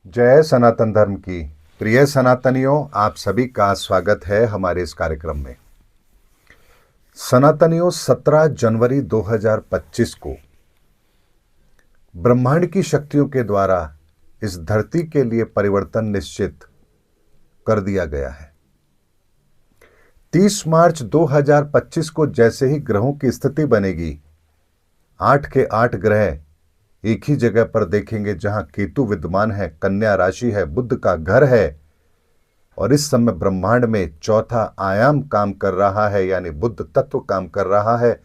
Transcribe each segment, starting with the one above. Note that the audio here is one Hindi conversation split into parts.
जय सनातन धर्म की। प्रिय सनातनियों, आप सभी का स्वागत है हमारे इस कार्यक्रम में। सनातनियों, 17 जनवरी 2025 को ब्रह्मांड की शक्तियों के द्वारा इस धरती के लिए परिवर्तन निश्चित कर दिया गया है। 30 मार्च 2025 को जैसे ही ग्रहों की स्थिति बनेगी, 8 के 8 ग्रह एक ही जगह पर देखेंगे जहां केतु विद्यमान है, कन्या राशि है, बुध का घर है और इस समय ब्रह्मांड में चौथा आयाम काम कर रहा है, यानी बुध तत्व काम कर रहा है।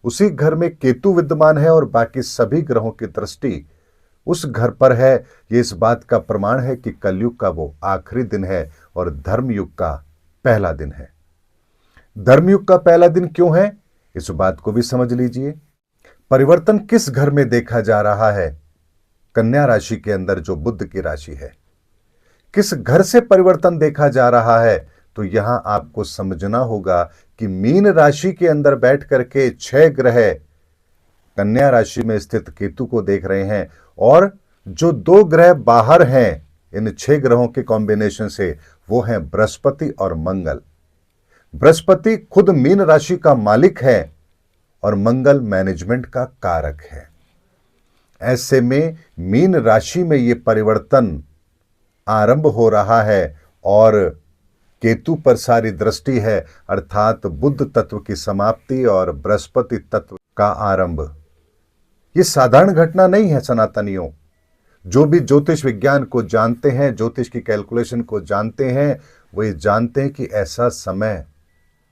उसी घर में केतु विद्यमान है और बाकी सभी ग्रहों की दृष्टि उस घर पर है। ये इस बात का प्रमाण है कि कलयुग का वो आखिरी दिन है और धर्मयुग का पहला दिन है। धर्मयुग का पहला दिन क्यों है, इस बात को भी समझ लीजिए। परिवर्तन किस घर में देखा जा रहा है? कन्या राशि के अंदर जो बुध की राशि है, किस घर से परिवर्तन देखा जा रहा है? तो यहां आपको समझना होगा कि मीन राशि के अंदर बैठ करके 6 ग्रह कन्या राशि में स्थित केतु को देख रहे हैं और जो 2 ग्रह बाहर हैं इन 6 ग्रहों के कॉम्बिनेशन से, वो हैं बृहस्पति और मंगल। बृहस्पति खुद मीन राशि का मालिक है और मंगल मैनेजमेंट का कारक है। ऐसे में मीन राशि में यह परिवर्तन आरंभ हो रहा है और केतु पर सारी दृष्टि है, अर्थात बुध तत्व की समाप्ति और बृहस्पति तत्व का आरंभ। यह साधारण घटना नहीं है सनातनियों। जो भी ज्योतिष विज्ञान को जानते हैं, ज्योतिष की कैलकुलेशन को जानते हैं, वो ये जानते हैं कि ऐसा समय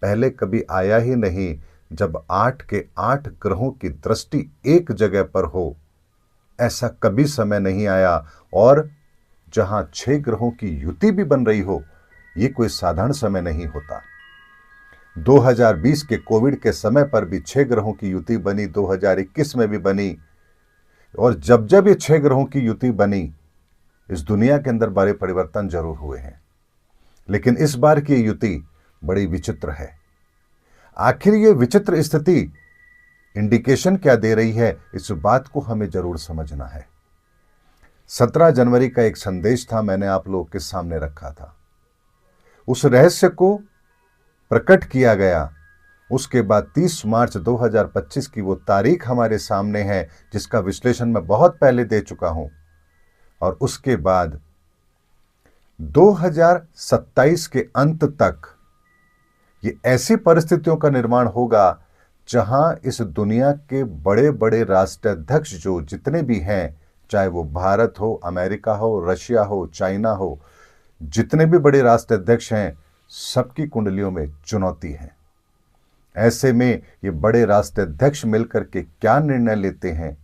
पहले कभी आया ही नहीं जब 8 के 8 ग्रहों की दृष्टि एक जगह पर हो। ऐसा कभी समय नहीं आया और जहां 6 ग्रहों की युति भी बन रही हो, यह कोई साधारण समय नहीं होता। 2020 के कोविड के समय पर भी 6 ग्रहों की युति बनी, 2021 में भी बनी और जब जब ये 6 ग्रहों की युति बनी, इस दुनिया के अंदर बड़े परिवर्तन जरूर हुए हैं। लेकिन इस बार की युति बड़ी विचित्र है। आखिर ये विचित्र स्थिति इंडिकेशन क्या दे रही है, इस बात को हमें जरूर समझना है। 17 जनवरी का एक संदेश था, मैंने आप लोगों के सामने रखा था। उस रहस्य को प्रकट किया गया। उसके बाद 30 मार्च 2025 की वो तारीख हमारे सामने है जिसका विश्लेषण मैं बहुत पहले दे चुका हूं और उसके बाद 2027 के अंत तक ये ऐसी परिस्थितियों का निर्माण होगा जहां इस दुनिया के बड़े बड़े राष्ट्राध्यक्ष जो जितने भी हैं, चाहे वो भारत हो, अमेरिका हो, रशिया हो, चाइना हो, जितने भी बड़े राष्ट्राध्यक्ष हैं, सबकी कुंडलियों में चुनौती है। ऐसे में ये बड़े राष्ट्राध्यक्ष मिलकर के क्या निर्णय लेते हैं,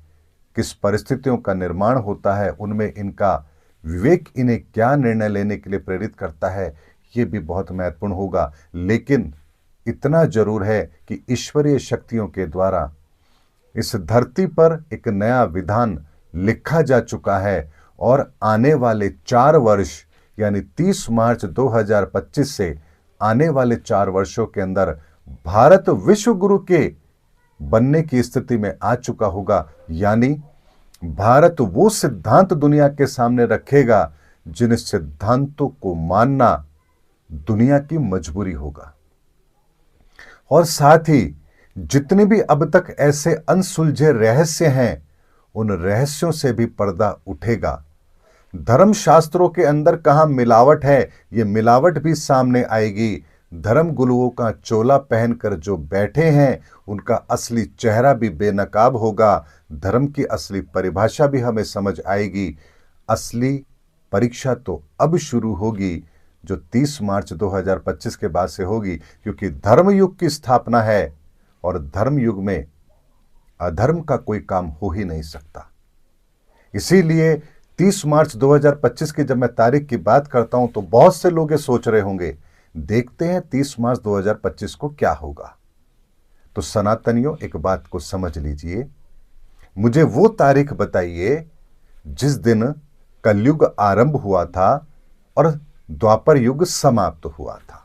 किस परिस्थितियों का निर्माण होता है, उनमें इनका विवेक इन्हें क्या निर्णय लेने के लिए प्रेरित करता है, ये भी बहुत महत्वपूर्ण होगा। लेकिन इतना जरूर है कि ईश्वरीय शक्तियों के द्वारा इस धरती पर एक नया विधान लिखा जा चुका है और आने वाले 4 वर्ष यानी 30 मार्च 2025 से आने वाले 4 वर्षों के अंदर भारत विश्व गुरु के बनने की स्थिति में आ चुका होगा। यानी भारत वो सिद्धांत दुनिया के सामने रखेगा जिन सिद्धांतों को मानना दुनिया की मजबूरी होगा। और साथ ही जितने भी अब तक ऐसे अनसुलझे रहस्य हैं, उन रहस्यों से भी पर्दा उठेगा। धर्मशास्त्रों के अंदर कहां मिलावट है, ये मिलावट भी सामने आएगी। धर्म गुरुओं का चोला पहनकर जो बैठे हैं, उनका असली चेहरा भी बेनकाब होगा। धर्म की असली परिभाषा भी हमें समझ आएगी। असली परीक्षा तो अब शुरू होगी, जो 30 मार्च 2025 के बाद से होगी, क्योंकि धर्मयुग की स्थापना है और धर्मयुग में अधर्म का कोई काम हो ही नहीं सकता। इसीलिए 30 मार्च 2025 की जब मैं तारीख की बात करता हूं तो बहुत से लोग ये सोच रहे होंगे, देखते हैं 30 मार्च 2025 को क्या होगा। तो सनातनियों, एक बात को समझ लीजिए, मुझे वो तारीख बताइए जिस दिन कलयुग आरंभ हुआ था और द्वापर युग समाप्त हुआ था।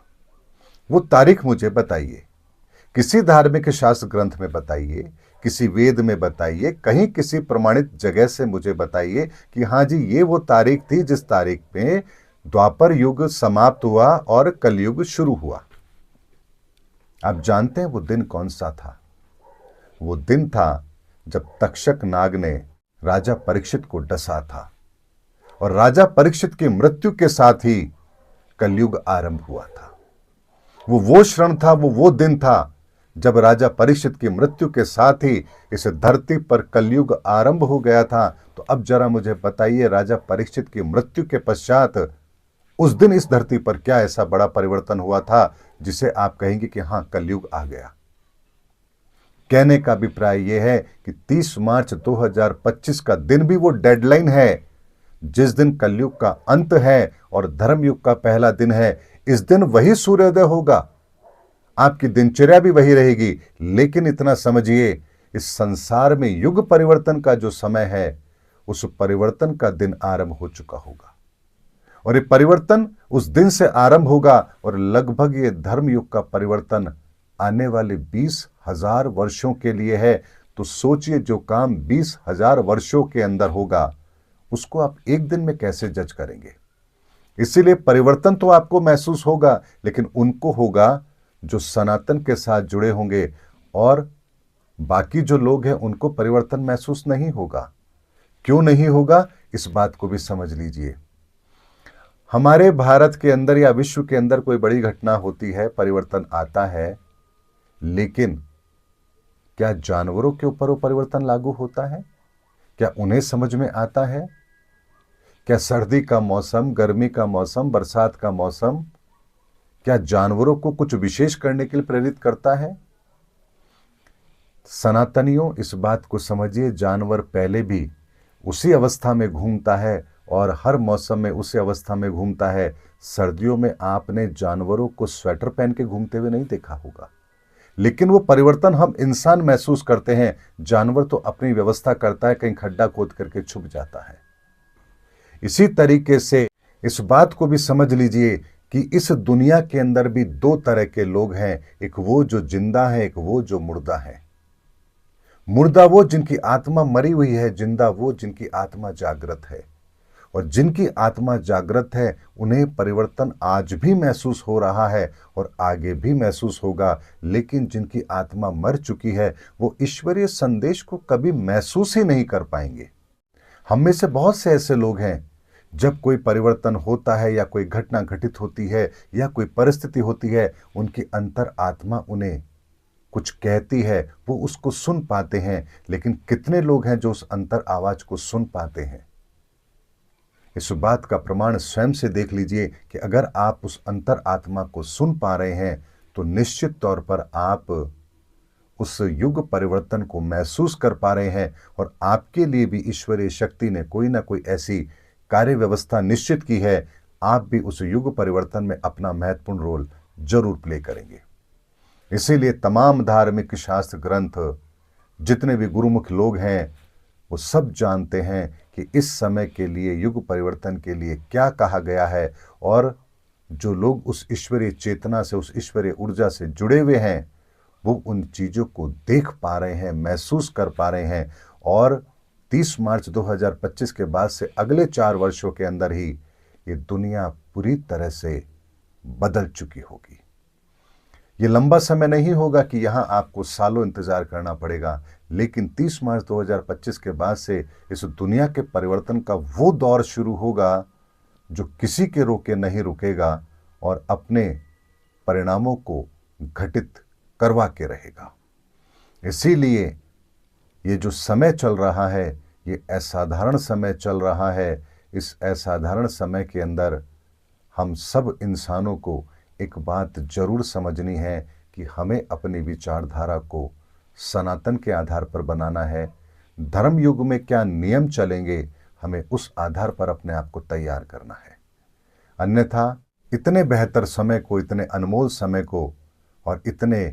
वो तारीख मुझे बताइए। किसी धार्मिक शास्त्र ग्रंथ में बताइए, किसी वेद में बताइए, कहीं किसी प्रमाणित जगह से मुझे बताइए कि हाँ जी ये वो तारीख थी जिस तारीख पे द्वापर युग समाप्त हुआ और कलयुग शुरू हुआ। आप जानते हैं वो दिन कौन सा था? वो दिन था जब तक्षक नाग ने राजा परीक्षित को डसा था और राजा परीक्षित की मृत्यु के साथ ही कलयुग आरंभ हुआ था। वो क्षण था, वो दिन था जब राजा परीक्षित की मृत्यु के साथ ही इस धरती पर कलयुग आरंभ हो गया था। तो अब जरा मुझे बताइए, राजा परीक्षित की मृत्यु के पश्चात उस दिन इस धरती पर क्या ऐसा बड़ा परिवर्तन हुआ था जिसे आप कहेंगे कि हां कलयुग आ गया? कहने का अभिप्राय यह है कि 30 मार्च 2025 का दिन भी वो डेडलाइन है जिस दिन कलयुग का अंत है और धर्मयुग का पहला दिन है। इस दिन वही सूर्योदय होगा, आपकी दिनचर्या भी वही रहेगी, लेकिन इतना समझिए इस संसार में युग परिवर्तन का जो समय है उस परिवर्तन का दिन आरंभ हो चुका होगा और ये परिवर्तन उस दिन से आरंभ होगा और लगभग ये धर्मयुग का परिवर्तन आने वाले 20,000 वर्षों के लिए है। तो सोचिए जो काम 20,000 वर्षों के अंदर होगा उसको आप एक दिन में कैसे जज करेंगे? इसीलिए परिवर्तन तो आपको महसूस होगा, लेकिन उनको होगा जो सनातन के साथ जुड़े होंगे और बाकी जो लोग हैं उनको परिवर्तन महसूस नहीं होगा। क्यों नहीं होगा, इस बात को भी समझ लीजिए। हमारे भारत के अंदर या विश्व के अंदर कोई बड़ी घटना होती है, परिवर्तन आता है, लेकिन क्या जानवरों के ऊपर वो परिवर्तन लागू होता है? क्या उन्हें समझ में आता है? क्या सर्दी का मौसम, गर्मी का मौसम, बरसात का मौसम क्या जानवरों को कुछ विशेष करने के लिए प्रेरित करता है? सनातनियों, इस बात को समझिए, जानवर पहले भी उसी अवस्था में घूमता है और हर मौसम में उसी अवस्था में घूमता है। सर्दियों में आपने जानवरों को स्वेटर पहन के घूमते हुए नहीं देखा होगा, लेकिन वो परिवर्तन हम इंसान महसूस करते हैं। जानवर तो अपनी व्यवस्था करता है, कहीं खड्डा खोद करके छुप जाता है। इसी तरीके से इस बात को भी समझ लीजिए कि इस दुनिया के अंदर भी दो तरह के लोग हैं, एक वो जो जिंदा है, एक वो जो मुर्दा है। मुर्दा वो जिनकी आत्मा मरी हुई है, जिंदा वो जिनकी आत्मा जागृत है। और जिनकी आत्मा जागृत है उन्हें परिवर्तन आज भी महसूस हो रहा है और आगे भी महसूस होगा, लेकिन जिनकी आत्मा मर चुकी है वो ईश्वरीय संदेश को कभी महसूस ही नहीं कर पाएंगे। हम में से बहुत से ऐसे लोग हैं, जब कोई परिवर्तन होता है या कोई घटना घटित होती है या कोई परिस्थिति होती है, उनकी अंतर आत्मा उन्हें कुछ कहती है, वो उसको सुन पाते हैं। लेकिन कितने लोग हैं जो उस अंतर आवाज को सुन पाते हैं? इस बात का प्रमाण स्वयं से देख लीजिए कि अगर आप उस अंतर आत्मा को सुन पा रहे हैं तो निश्चित तौर पर आप उस युग परिवर्तन को महसूस कर पा रहे हैं और आपके लिए भी ईश्वरीय शक्ति ने कोई ना कोई ऐसी कार्य व्यवस्था निश्चित की है। आप भी उस युग परिवर्तन में अपना महत्वपूर्ण रोल जरूर प्ले करेंगे। इसीलिए तमाम धार्मिक शास्त्र ग्रंथ, जितने भी गुरुमुख लोग हैं, वो सब जानते हैं कि इस समय के लिए, युग परिवर्तन के लिए क्या कहा गया है। और जो लोग उस ईश्वरीय चेतना से, उस ईश्वरीय ऊर्जा से जुड़े हुए हैं, वो उन चीज़ों को देख पा रहे हैं, महसूस कर पा रहे हैं। और 30 मार्च 2025 के बाद से अगले 4 वर्षों के अंदर ही ये दुनिया पूरी तरह से बदल चुकी होगी। ये लंबा समय नहीं होगा कि यहाँ आपको सालों इंतजार करना पड़ेगा, लेकिन 30 मार्च 2025 के बाद से इस दुनिया के परिवर्तन का वो दौर शुरू होगा जो किसी के रोके नहीं रुकेगा और अपने परिणामों को घटित करवा के रहेगा। इसीलिए ये जो समय चल रहा है, ये असाधारण समय चल रहा है। इस असाधारण समय के अंदर हम सब इंसानों को एक बात जरूर समझनी है कि हमें अपनी विचारधारा को सनातन के आधार पर बनाना है। धर्म युग में क्या नियम चलेंगे, हमें उस आधार पर अपने आप को तैयार करना है। अन्यथा इतने बेहतर समय को, इतने अनमोल समय को और इतने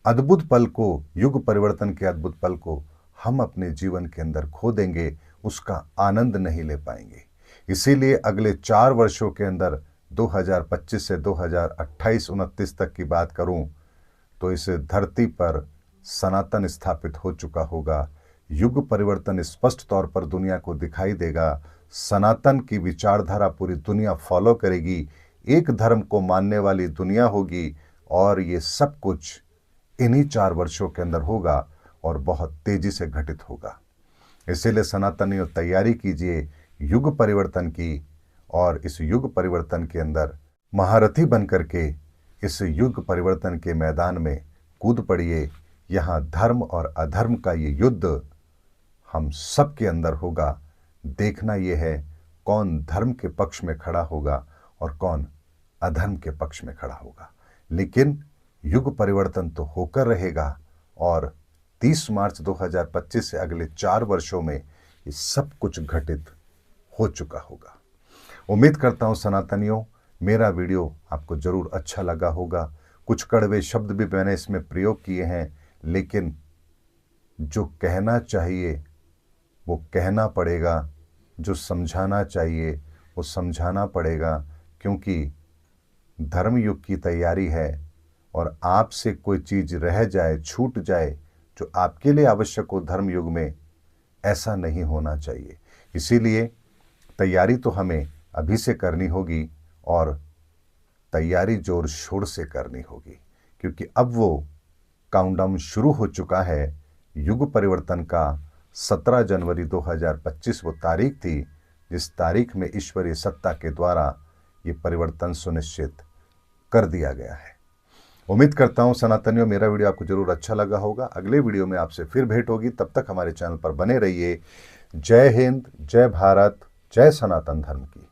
अद्भुत पल को, युग परिवर्तन के अद्भुत पल को हम अपने जीवन के अंदर खो देंगे, उसका आनंद नहीं ले पाएंगे। इसीलिए अगले 4 वर्षों के अंदर 2025 से 2028-29 तक की बात करूं तो इस धरती पर सनातन स्थापित हो चुका होगा। युग परिवर्तन स्पष्ट तौर पर दुनिया को दिखाई देगा। सनातन की विचारधारा पूरी दुनिया फॉलो करेगी। एक धर्म को मानने वाली दुनिया होगी और ये सब कुछ इन्हीं 4 वर्षों के अंदर होगा और बहुत तेजी से घटित होगा। इसीलिए सनातनियों तैयारी कीजिए युग परिवर्तन की, और इस युग परिवर्तन के अंदर महारथी बनकर के इस युग परिवर्तन के मैदान में कूद पड़िए। यहाँ धर्म और अधर्म का ये युद्ध हम सब के अंदर होगा। देखना ये है कौन धर्म के पक्ष में खड़ा होगा और कौन अधर्म के पक्ष में खड़ा होगा। लेकिन युग परिवर्तन तो होकर रहेगा और 30 मार्च 2025 से अगले 4 वर्षों में ये सब कुछ घटित हो चुका होगा। उम्मीद करता हूं सनातनियों मेरा वीडियो आपको जरूर अच्छा लगा होगा। कुछ कड़वे शब्द भी मैंने इसमें प्रयोग किए हैं, लेकिन जो कहना चाहिए वो कहना पड़ेगा, जो समझाना चाहिए वो समझाना पड़ेगा, क्योंकि धर्म युग की तैयारी है और आपसे कोई चीज़ रह जाए, छूट जाए जो आपके लिए आवश्यक हो धर्म युग में, ऐसा नहीं होना चाहिए। इसीलिए तैयारी तो हमें अभी से करनी होगी और तैयारी जोर शोर से करनी होगी, क्योंकि अब वो काउंटडाउन शुरू हो चुका है। युग परिवर्तन का 17 जनवरी 2025 वो तारीख थी जिस तारीख में ईश्वरीय सत्ता के द्वारा ये परिवर्तन सुनिश्चित कर दिया गया है। उम्मीद करता हूं सनातनियों मेरा वीडियो आपको जरूर अच्छा लगा होगा। अगले वीडियो में आपसे फिर भेंट होगी, तब तक हमारे चैनल पर बने रहिए। जय हिंद, जय भारत, जय सनातन धर्म की।